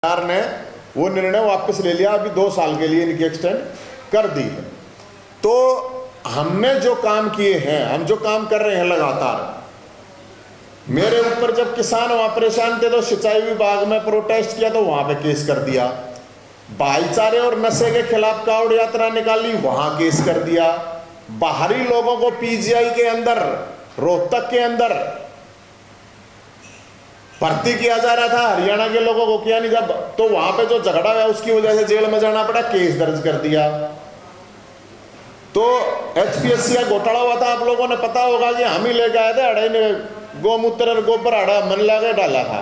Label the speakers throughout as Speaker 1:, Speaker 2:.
Speaker 1: सरकार ने वो निर्णय वापस ले लिया, अभी 2 साल के लिए इनकी एक्सटेंड कर दी है। तो हमने जो काम किए हैं, हम जो काम कर रहे हैं लगातार, मेरे ऊपर जब किसान वहां परेशान थे तो सिंचाई विभाग में प्रोटेस्ट किया तो वहां पे केस कर दिया, भाईचारे और नशे के खिलाफ कावड़ यात्रा निकाली, वहां केस कर दिया, बाहरी लोगों को पीजीआई के अंदर, रोहतक के अंदर भर्ती किया जा रहा था, हरियाणा के लोगों को किया नहीं, जब तो वहां पे जो झगड़ा है उसकी वजह से जेल में जाना पड़ा, केस दर्ज कर दिया। तो एचपीएससी का घोटाला हुआ था, आप लोगों ने पता होगा कि हम ही लेके आए थे, अड़े ने गोमूत्र और गोबर अड़ा मन लगा डाला था।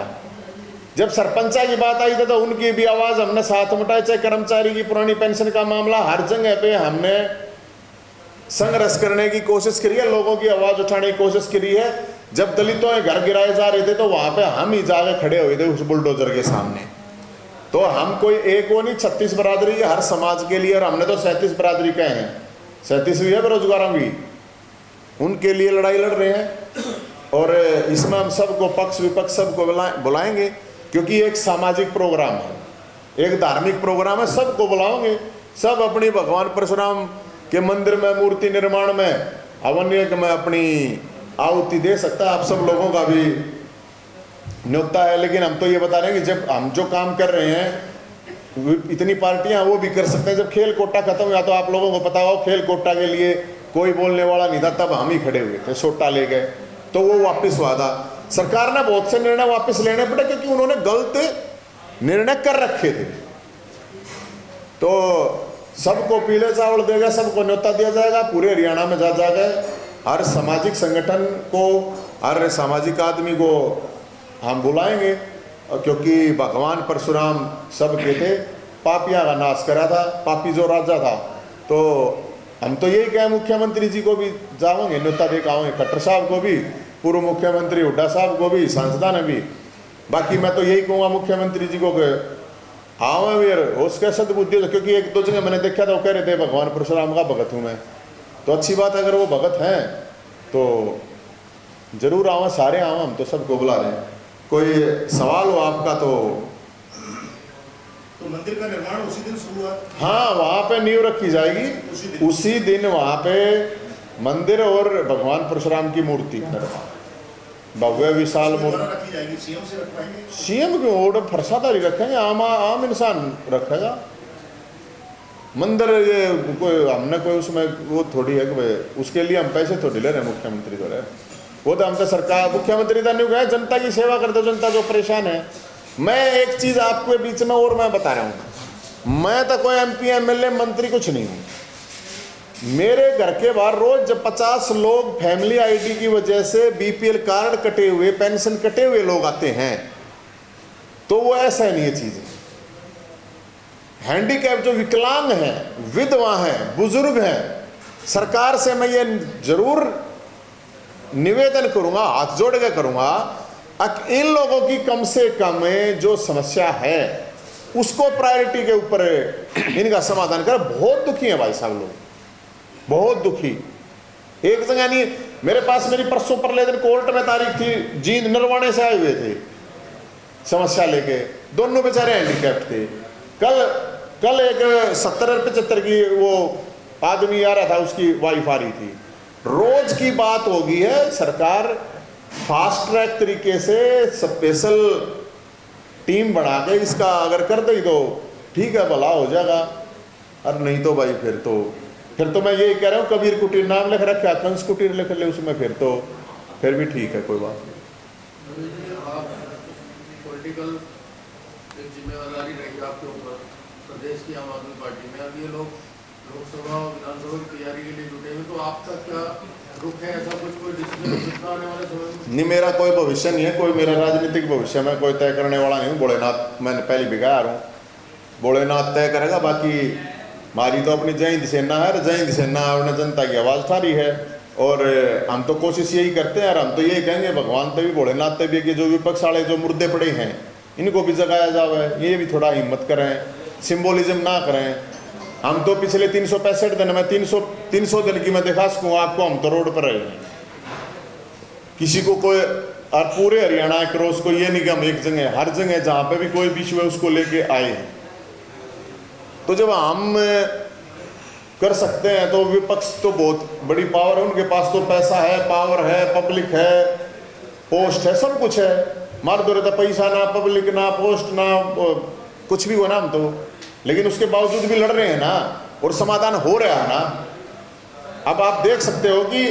Speaker 1: जब सरपंचा की बात आई थी तो उनकी भी आवाज हमने साथ उठाई, चाहे कर्मचारी की पुरानी पेंशन का मामला, हर जगह पे हमने संघर्ष करने की कोशिश करी है, लोगों की आवाज उठाने की कोशिश करी है। जब दलितों के घर गिराए जा रहे थे तो वहां पे हम ही जाके खड़े हुए थे उस बुलडोजर के सामने। तो हम कोई एक वो नहीं, 36 बरादरी है हर समाज के लिए, और हमने तो 37 बरादरी कहे हैं, 37 भी है बेरोजगारों की, उनके लिए लड़ाई लड़ रहे हैं। और इसमें हम सबको, पक्ष विपक्ष सबको बुलाएंगे, क्योंकि एक सामाजिक प्रोग्राम है, एक धार्मिक प्रोग्राम है, सबको बुलाओगे। सब अपनी भगवान परशुराम के मंदिर में, मूर्ति निर्माण में, अवन्य में अपनी आहुति दे सकता है। आप सब लोगों का भी न्योता है, लेकिन हम तो ये बता रहे हैं कि जब हम जो काम कर रहे हैं, इतनी पार्टियां वो भी कर सकते हैं। जब खेल कोटा खत्म हुआ तो आप लोगों को पता हो, खेल कोटा के लिए कोई बोलने वाला नहीं था, तब हम ही खड़े हुए थे, सोटा ले गए, तो वो वापस हुआ था। सरकार ने बहुत से निर्णय वापस लेने पड़े क्योंकि उन्होंने गलत निर्णय कर रखे थे। तो सबको पीले चावल देगा, सबको न्योता दिया जाएगा, पूरे हरियाणा में जा जाकर हर सामाजिक संगठन को, हर सामाजिक आदमी को हम बुलाएंगे, क्योंकि भगवान परशुराम सब के थे, पापियां का नाश करा था, पापी जो राजा था। तो हम तो यही कहें, मुख्यमंत्री जी को भी जाओगे, न्योता दे के आओगे, खट्टर साहब को भी, पूर्व मुख्यमंत्री हुड्डा साहब को भी, सांसदा ने भी। बाकी मैं तो यही कहूँगा मुख्यमंत्री जी को कि आओ वीर, उसके सदबुद्धि, क्योंकि 1-2 जगह मैंने देखा था वो कह रहे थे भगवान परशुराम का भगत हूँ मैं। तो अच्छी बात है, अगर वो भगत हैं तो जरूर आवा, सारे आवा, हम तो सबको बुला रहे हैं। कोई सवाल हो आपका तो
Speaker 2: मंदिर का निर्माण उसी दिन शुरू हुआ?
Speaker 1: हाँ, वहां पे नींव रखी जाएगी, उसी दिन वहां पे मंदिर और भगवान परशुराम की मूर्ति भव्य विशाल
Speaker 2: रखी जाएगी। सीएम से रखवाएंगे?
Speaker 1: सीएम क्यों, ऑर्डर फरसादारी रखेंगे, आम इंसान रखेगा मंदिर। ये कोई हमने कोई उसमें वो थोड़ी है कि उसके लिए हम पैसे थोड़ी ले रहे हैं मुख्यमंत्री को, रहे वो तो हम तो सरकार, मुख्यमंत्री तो नहीं गए, जनता की सेवा करते, जनता जो परेशान है। मैं एक चीज आपके बीच में और मैं बता रहा हूँ, मैं तो कोई MP MLA मंत्री कुछ नहीं हूँ। मेरे घर के बाहर रोज जब 50 लोग फैमिली ID की वजह से BPL कार्ड कटे हुए, पेंशन कटे हुए लोग आते हैं, तो वो ऐसा नहीं है चीज। हैंडीकैप जो विकलांग हैं, विधवा हैं, बुजुर्ग हैं, सरकार से मैं ये जरूर निवेदन करूंगा, हाथ जोड़ के करूंगा, इन लोगों की कम से कम जो समस्या है उसको प्रायोरिटी के ऊपर इनका समाधान कर। बहुत दुखी है भाई साहब लोग, बहुत दुखी। एक जगह नहीं, मेरे पास मेरी परसों परले दिन कोर्ट में तारीख थी, जींद नरवाने से आए हुए थे समस्या लेके, दोनों बेचारे हैंडीकैप थे। कल एक 70-75 की वो आदमी आ रहा था, उसकी वाइफ आ रही थी। रोज की बात हो गई है, सरकार फास्ट ट्रैक तरीके से स्पेशल टीम बना के इसका अगर कर दे तो ठीक है, भला हो जाएगा, और नहीं तो भाई फिर तो मैं यही कह रहा हूँ, कबीर कुटीर नाम लिख रखा, कंस कुटीर लिख ले उसमें, फिर भी ठीक है, कोई बात नहीं।
Speaker 3: पॉलिटिकल जिम्मेदारी रहेगी आपके ऊपर प्रदेश की आम आदमी पार्टी में। अब ये लोग लोकसभा और विधानसभा की तैयारी के लिए जुटे हुए, तो आपका क्या रुख है? ऐसा कुछ कोई डिसीजन हो सकता आने वाले समय में?
Speaker 1: नहीं, मेरा कोई भविष्य नहीं है, कोई मेरा राजनीतिक भविष्य में कोई तय करने वाला नहीं हूँ। भोलेनाथ, मैंने पहले भी कहा रहा हूँ, भोलेनाथ तय करेगा। बाकी हमारी तो अपनी जय हिंद सेना है, जय हिंद सेना अपने जनता की आवाज़ उठारी है, और हम तो कोशिश यही करते हैं, और हम तो यही कहेंगे भगवान तभी, भोलेनाथ तभी, कि जो विपक्ष वाले जो मुर्दे पड़े हैं इनको भी जगाया जाए, ये भी थोड़ा हिम्मत करें, सिंबोलिज्म ना करें। हम तो पिछले 365 दिन में 300 दिन की मैं दिखा सकूँ आपको, हम तो रोड पर रहे हैं, किसी को कोई और पूरे हरियाणा क्रॉस को, ये नहीं कि हम एक जगह, हर जगह जहां पे भी कोई भी इशू है उसको लेके आए हैं। तो जब हम कर सकते हैं तो विपक्ष तो बहुत बड़ी पावर है, उनके पास तो पैसा है, पावर है, पब्लिक है, पोस्ट है, सब कुछ है। मार दो रहता पैसा ना, पब्लिक ना, पोस्ट ना, कुछ भी हो ना हम तो, लेकिन उसके बावजूद भी लड़ रहे हैं ना, और समाधान हो रहा है ना। अब आप देख सकते हो कि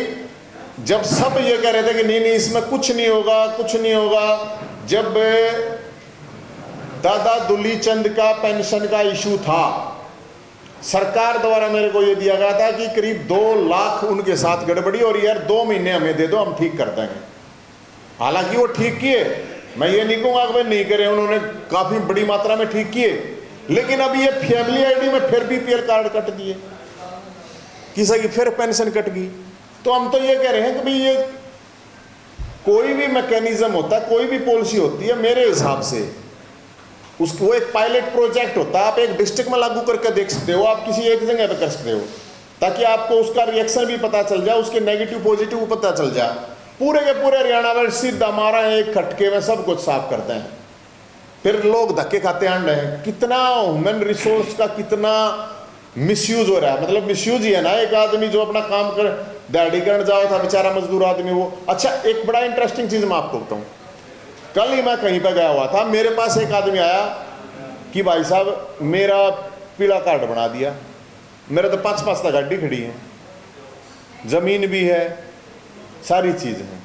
Speaker 1: जब सब ये कह रहे थे कि नहीं नहीं इसमें कुछ नहीं होगा, कुछ नहीं होगा, जब दादा दुली चंद का पेंशन का इशू था, सरकार द्वारा मेरे को ये दिया गया था कि करीब 2 लाख उनके साथ गड़बड़ी, और यार 2 महीने हमें दे दो, हम ठीक कर देंगे। हालांकि वो ठीक किए, मैं ये नहीं कहूंगा कि भाई नहीं करे, उन्होंने काफी बड़ी मात्रा में ठीक किए, लेकिन अब ये फैमिली आईडी में फिर बीपीएल कार्ड कट दिए, किसी की फिर पेंशन कट गई। तो हम तो ये कह रहे हैं कि भाई ये कोई भी मैकेनिज्म होता है, कोई भी पॉलिसी होती है, मेरे हिसाब से उसको वो एक पायलट प्रोजेक्ट होता है। आप एक डिस्ट्रिक्ट में लागू करके देख सकते हो, आप किसी एक जगह पे कर सकते हो, ताकि आपको उसका रिएक्शन भी पता चल जाए, उसके नेगेटिव पॉजिटिव पता चल जाए। पूरे के पूरे हरियाणा में सीधा मारा है एक खटके में, सब कुछ साफ करते हैं, फिर लोग धक्के खाते आंड रहे हैं। कितना ह्यूमन रिसोर्स का कितना मिसयूज हो रहा है, मतलब मिसयूज ही है ना। एक आदमी जो अपना काम कर दिहाड़ी करने जाओ था, बेचारा मजदूर आदमी वो। अच्छा, एक बड़ा इंटरेस्टिंग चीज मैं आपको बताऊं, कल ही मैं कहीं पर गया हुआ था, मेरे पास एक आदमी आया कि भाई साहब मेरा पीला कार्ड बना दिया, मेरे तो 5-5 तक गाड़ी खड़ी है, जमीन भी है, सारी चीज है।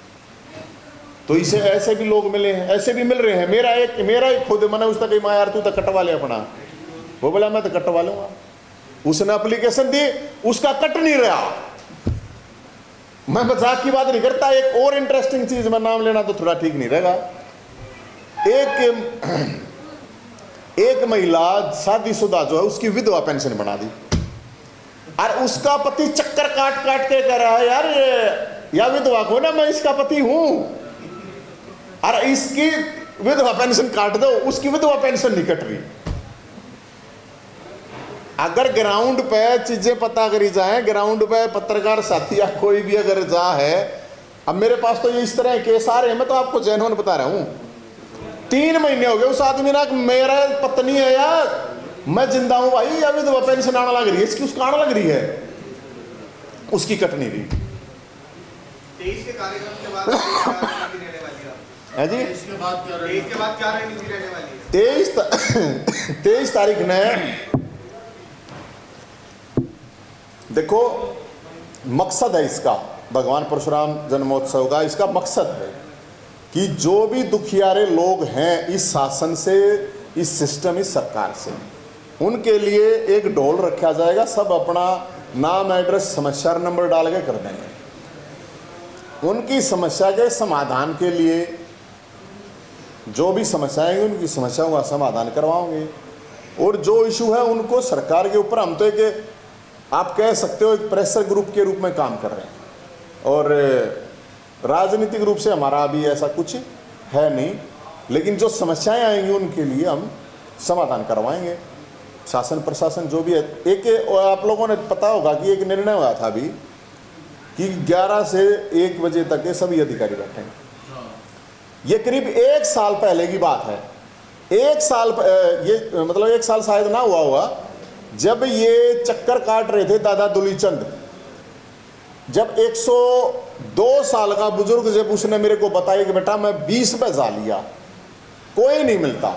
Speaker 1: तो इसे ऐसे भी लोग मिले हैं, ऐसे भी मिल रहे हैं। मेरा एक खुद मैंने उसका कही माँ यार तू तो कटवा ले अपना, वो बोला मैं तो कटवा लूंगा। उसने एप्लीकेशन दी, उसका कट नहीं रहा। मैं मजाक की बात नहीं करता। एक और इंटरेस्टिंग चीज, मैं नाम लेना तो थोड़ा ठीक नहीं रहेगा। एक महिला शादीशुदा जो है उसकी विधवा पेंशन बना दी, और उसका पति चक्कर काट काट के कह रहा है यार या विधवा को ना मैं इसका पति हूं, और इसकी विधवा पेंशन काट दो, उसकी विधवा पेंशन नहीं कट रही। अगर ग्राउंड पे चीजें पता करी जाए, ग्राउंड पे पत्रकार साथी या कोई भी अगर जा है, अब मेरे पास तो ये इस तरह केस आ रहे हैं, मैं तो आपको जेन्युइन बता रहा हूं। 3 महीने हो गए उस आदमी ना, मेरा पत्नी है यार मैं जिंदा हूं भाई, या विधवा पेंशन आने लग रही है, इसकी उसको आने लग रही है, उसकी कट नहीं रही।
Speaker 4: 23 के कार्यक्रम के बाद रणनीति रहने वाली
Speaker 1: है जी,
Speaker 3: इसके बाद क्या
Speaker 4: 23 के बाद क्या रणनीति रहने वाली है?
Speaker 1: 23 तारीख ने देखो, मकसद है इसका, भगवान परशुराम जन्मोत्सव का इसका मकसद है कि जो भी दुखियारे लोग हैं इस शासन से, इस सिस्टम, इस सरकार से, उनके लिए एक ढोल रखा जाएगा। सब अपना नाम, एड्रेस, समस्या नंबर डाल के कर देंगे। उनकी समस्या के समाधान के लिए जो भी समस्याएं हैं उनकी समस्याओं का समाधान करवाओगे, और जो इशू है उनको सरकार के ऊपर हम तो एक आप कह सकते हो एक प्रेशर ग्रुप के रूप में काम कर रहे हैं, और राजनीतिक रूप से हमारा अभी ऐसा कुछ है नहीं, लेकिन जो समस्याएं आएंगी उनके लिए हम समाधान करवाएंगे। शासन प्रशासन जो भी है, एक आप लोगों ने पता होगा कि एक निर्णय हुआ था अभी कि 11 से 1 बजे तक के सभी अधिकारी बैठेंगे। ये करीब 1 साल पहले की बात है। 1 साल ये मतलब 1 साल शायद ना हुआ होगा, जब ये चक्कर काट रहे थे दादा दुली चंद, जब 102 साल का बुजुर्ग, जब उसने मेरे को बताया कि बेटा मैं 20 पे जा लिया, कोई नहीं मिलता,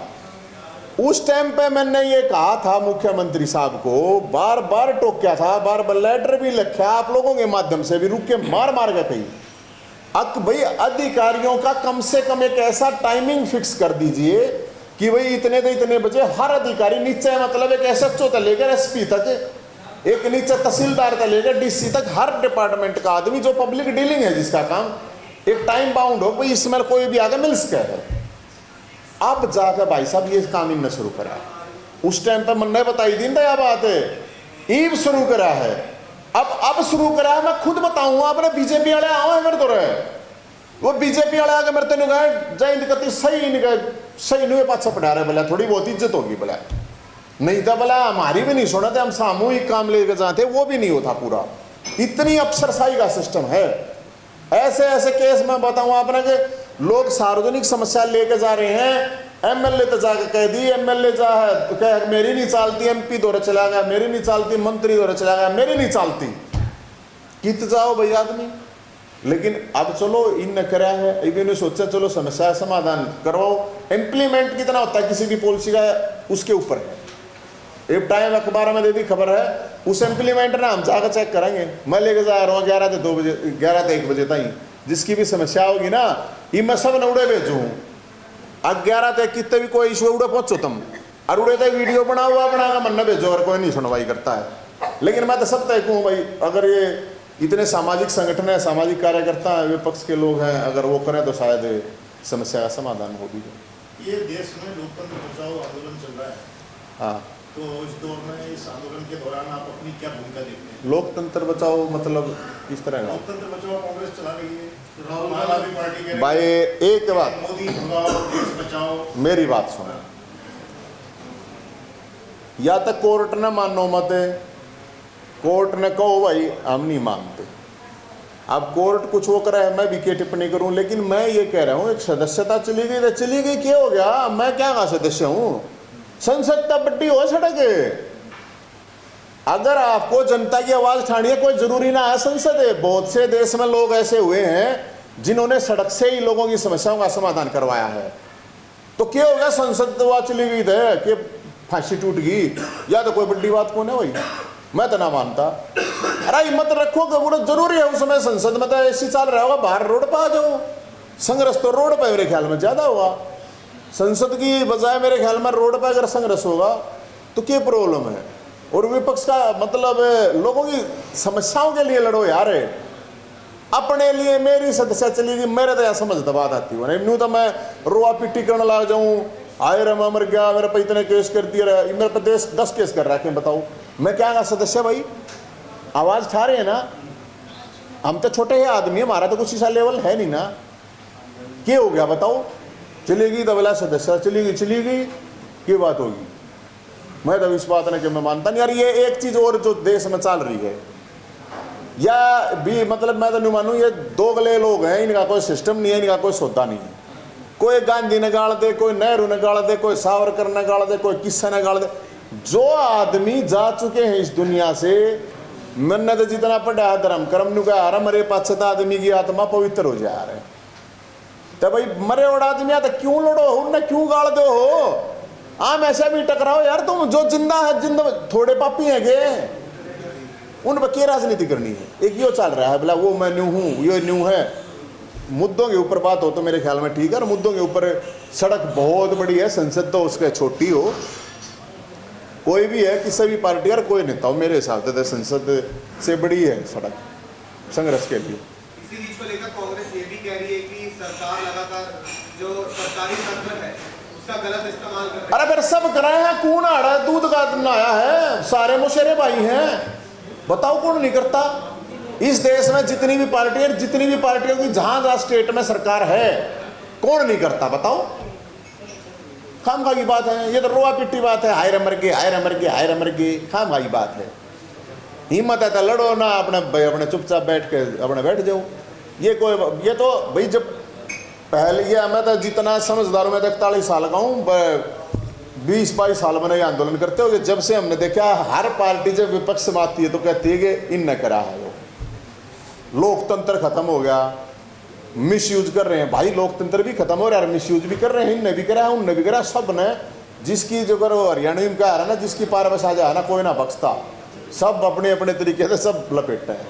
Speaker 1: उस टाइम पे मैंने ये कहा था मुख्यमंत्री साहब को, बार बार टोक्या था, बार बार लेटर भी लिखा, आप लोगों के माध्यम से भी, रुक के मार मार के कही अक भाई अधिकारियों का कम से कम एक ऐसा टाइमिंग फिक्स कर दीजिए कि भाई इतने से इतने बजे हर अधिकारी नीचे, मतलब एक एसएचओ से लेकर एसपी तक, एक नीचे तहसीलदार से लेकर डीसी तक, हर डिपार्टमेंट का आदमी जो पब्लिक डीलिंग है जिसका काम, एक टाइम बाउंड हो, भाई इसमें कोई भी आगे मिल सके है। अब जाकर भाई साहब ये काम इनने शुरू करा, उस टाइम पे मैंने बताई दी ना यह बात है, ईब शुरू करा है, अब शुरू करा है। मैं खुद बताऊंगा, अपने बीजेपी वाले आओ मेरे तो रहे, वो बीजेपी वाले आगे मेरे तेन गए जय कति सही नहीं गए, सही नहीं पाछा पढ़ा रहे, बोला थोड़ी बहुत इज्जत होगी, बोला नहीं था, बोला हमारी भी नहीं सुना थे, हम सामूहिक काम लेकर जाते वो भी नहीं होता पूरा। इतनी अफसरशाही का सिस्टम है। ऐसे ऐसे केस मैं बताऊं आपने कि लोग सार्वजनिक समस्या लेके जा रहे हैं, एमएलए तो जाके कह दी, एमएलए जा है कह मेरी नहीं चालती, एमपी दौरे चला गया मेरी नहीं चालती, मंत्री दौरे चला गया मेरी नहीं चालती, कित जाओ भाई आदमी। लेकिन अब चलो इन करा है, इन्होंने सोचा चलो समस्या समाधान करवाओ, इम्प्लीमेंट कितना होता है किसी भी पॉलिसी का उसके ऊपर है। एक टाइम अखबार में दे दी खबर है, उस इम्प्लीमेंट ना हम जाकर चेक करेंगे। मैं लेके जा रहा हूँ 11 से 2 बजे 11 से 1 बजे तक, जिसकी भी समस्या होगी ना ये मैं सब उड़े भेजू हूँ। अब 11 तक कितने भी कोई इशू उड़े पहुंचो तुम, और उड़े तक वीडियो बना हुआ बना मन भेजो, और कोई नहीं सुनवाई करता है। लेकिन मैं तो सब तय कहूँ भाई, अगर ये इतने सामाजिक संगठन है, सामाजिक कार्यकर्ता है, विपक्ष के लोग हैं, अगर वो करें तो शायद समस्या का समाधान हो भी जाए।
Speaker 2: ये देश में लोकतंत्र बचाओ आंदोलन चल रहा है,
Speaker 1: हाँ,
Speaker 2: तो इस दौर में इस आंदोलन के दौरान आप अपनी क्या भूमिका देखते हैं?
Speaker 1: लोकतंत्र बचाओ मतलब किस तरह का?
Speaker 2: लोकतंत्र बचाओ कांग्रेस चला रही है,
Speaker 3: राहुल
Speaker 2: आम आदमी पार्टी कह रही है,
Speaker 1: भाई एक बात,
Speaker 2: मोदी भगाओ देश बचाओ।
Speaker 1: मेरी बात सुनो, या तो कोर्ट ने मानो मत, कोर्ट ने कहो भाई हम नहीं मानते, अब कोर्ट कुछ वो करे मैं भी क्या टिप्पणी करूं। लेकिन मैं ये कह रहा हूं एक सदस्यता चली गई तो चली गई, क्या हो गया, मैं क्या का सदस्य हूं, संसद तब बड्डी हो सड़क। अगर आपको जनता की आवाज उठानी है, कोई जरूरी ना है संसद है, बहुत से देश में लोग ऐसे हुए हैं जिन्होंने सड़क से ही लोगों की समस्याओं का समाधान करवाया है। तो क्या हो गया, संसद तो वहां चली गई थे कि फांसी टूट गई, या तो कोई बड़ी बात कौन है भाई, मैं तो ना मानता। अरे हिम्मत रखो कि जरूरी है उस समय संसद में तो ऐसी चाल रहा होगा, बाहर रोड पर आ जाओ, संघर्ष तो रोड पर मेरे ख्याल में ज्यादा हुआ, संसद की बजाय मेरे ख्याल में रोड पर अगर संघर्ष होगा तो क्या प्रॉब्लम है। और विपक्ष का मतलब लोगों की समस्याओं के लिए लड़ो यार, अपने लिए मेरी सदस्य चली गई, मेरे तो यहाँ समझ दबात आती हो, नहीं तो मैं रोआ पिट्टी करने लग जाऊं, आए रमा मर गया, मेरे पे इतने केस कर दिए, मेरे पे 10 केस कर रखे, बताओ मैं क्या सदस्य भाई, आवाज उठा रहे हैं ना, हम तो छोटे ही आदमी, हमारा तो कुछ ऐसा लेवल है नहीं ना, क्या हो गया बताओ, चलेगी दबला सदस्य चली गई क्या बात होगी। मैं तो इस बात ने कि मैं मानता नहीं यार, ये एक चीज और जो देश में चल रही है, या भी मतलब मैं तो नहीं मानू, ये दो गले लोग हैं, इनका कोई सिस्टम नहीं है, इनका कोई सौदा नहीं है, कोई गांधी ने गाड़ दे, कोई नेहरू ने गाड़ दे, कोई सावरकर ने गाड़ दे, कोई किस्सा ने गाड़ दे। जो आदमी जा चुके हैं इस दुनिया से, मैंने तो जितना पढ़ा धर्म कर्म नु कहा रहा, मरे पाछे आदमी की आत्मा पवित्र हो जा रहा है, तो भाई मरे और आदमी तो क्यों लड़ो, उनने क्यों गाड़ दो हो, आम ऐसे भी टकराओ यार, तुम जो जिंदा है, जिंदा थोड़े पापी है गे, उन पर क्या राजनीति करनी है। एक यो चल रहा है बोला वो मैं न्यू हूं, ये न्यू है, मुद्दों के ऊपर बात हो तो मेरे ख्याल में ठीक है, और मुद्दों के ऊपर सड़क बहुत बड़ी है, संसद तो उसके छोटी हो, कोई भी है किसी भी पार्टी और कोई नेता हो, मेरे हिसाब से संसद से बड़ी है सड़क संघर्ष के लिए।
Speaker 4: इसी चीज को लेकर कांग्रेस ये भी कह रही है कि सरकार लगातार जो सरकारी तंत्र है उसका गलत इस्तेमाल कर रही है।
Speaker 1: अरे फिर सब कराए हैं, कौन आ रहा है, दूध का नहाया है, सारे मुशेरे भाई हैं, बताओ कौन नहीं करता। इस देश में जितनी भी पार्टियों की जहां स्टेट में सरकार है, कौन नहीं करता बताओ। खामखा की बात है, ये तो रोआ पिट्टी बात है, हाय मर गए, खामखा की बात है। हिम्मत है तो लड़ो ना, अपने चुपचाप बैठ जाओ। ये तो भाई जब पहले ये मैं तो जितना समझदार हूं, मैं तो 41 साल का हूँ, 20-22 साल मैंने ये आंदोलन करते हो, जब से हमने देखा हर पार्टी जब विपक्ष में आती है तो कहती है कि इन न करा है, वो लोकतंत्र खत्म हो गया, मिसयूज कर रहे हैं। भाई लोकतंत्र भी खत्म हो रहा है, मिसयूज भी कर रहे हैं, इनने भी करा उनने भी करा, सब ने, जिसकी जो करो हरियाणवी में कह रहा है ना, जिसकी पार बस आ जाए ना, कोई ना बख्शता, सब अपने अपने तरीके से सब लपेटते हैं।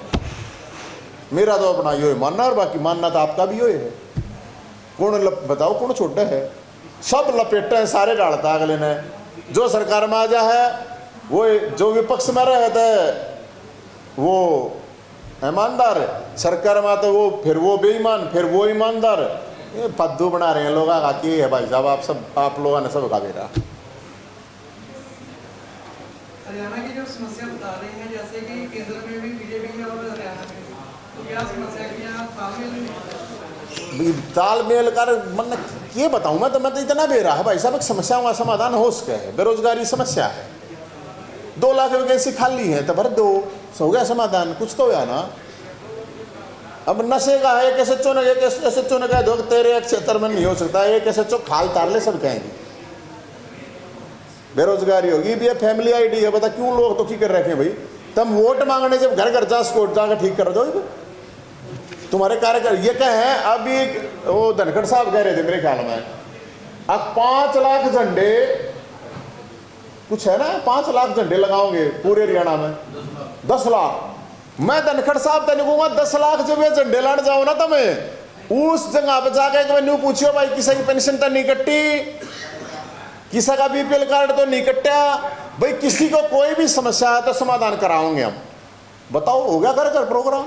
Speaker 1: मेरा तो अपना यो है मानना, और बाकी मानना तो आपका भी यो है, कौन बताओ कौन छोटा है, सब लपेटे हैं, सारे डालता अगले ने, जो सरकार में आ जा है वो, जो विपक्ष में रहे थे वो ईमानदार, सरकार में तो वो फिर वो बेईमान, फिर वो ईमानदार, ये पद्दू बना रहे हैं लोग का की है भाई साहब, आप लोगों ने सब का बेरा।
Speaker 5: हरियाणा की जो समस्या बता रही हैं, जैसे कि केंद्र में भी बीजेपी है और हरियाणा में, तो क्या समस्या की यहाँ
Speaker 1: तालमेल कर मतलब ये बताऊं मैं तो इतना बेरा है भाई साहब, समस्याओं का समाधान हो सके है। बेरोजगारी समस्या है, 2 लाख वैकेंसी खाली है तो भर दो, हो गया समाधान, कुछ तो हुआ ना। अब नशे का है, कैसे चो ने कैसे चो ने कह दो कि तेरे एक क्षेत्र में नहीं हो सकता, ये कैसे चो खाल तार ले सब कहेंगे। बेरोजगारी होगी भी, फैमिली आईडी है, बता क्यों लोग तो की कर रखे हैं भाई। तुम वोट मांगने जब घर घर जा स्कोट जाकर ठीक कर दो तुम्हारे कार्यकर्ता। ये क्या है, अभी वो धनखड़ साहब कह रहे थे मेरे ख्याल में, अब 5 लाख झंडे कुछ है ना, 5 लाख झंडे लगाओगे पूरे हरियाणा में, 10 लाख। मैं धनखड़ साहब तेन कहूंगा 10 लाख जब ये झंडे लाने जाओ ना, तुम्हें उस जगह पे जाके न्यू पूछियो भाई किसी की पेंशन तो नहीं कट्टी, किसी का बीपीएल कार्ड तो नहीं कट्टा भाई, किसी को कोई भी समस्या है तो समाधान कराओगे हम। बताओ हो गया घर घर प्रोग्राम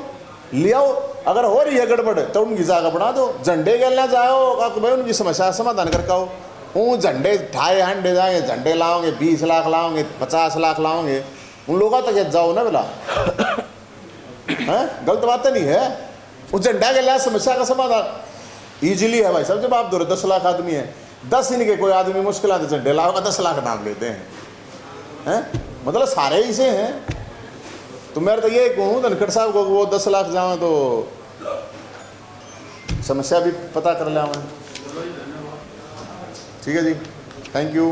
Speaker 1: ले आओ। अगर हो रही है गड़बड़ तो उनकी जगह बना दो, झंडे गलना जाओ भाई उनकी समस्या समाधान करके आओ। वो झंडे ढाई हंडे जाएंगे, झंडे लाओगे 20 लाख लाओगे 50 लाख लाओगे, उन लोगों तक जाओ ना बोला है, गलत बात नहीं है। उस झंडा के लिए समस्या का समाधान इजीली है भाई साहब। जब आप 10 लाख आदमी है, 10 इनके कोई आदमी मुश्किल आते झंडे लाओगा 10 लाख नाम लेते हैं, मतलब सारे ही से हैं। तो मैं तो ये कहूँ धनखड़ साहब को वो 10 लाख जाओ तो समस्या भी पता कर ले। ठीक है जी, थैंक यू।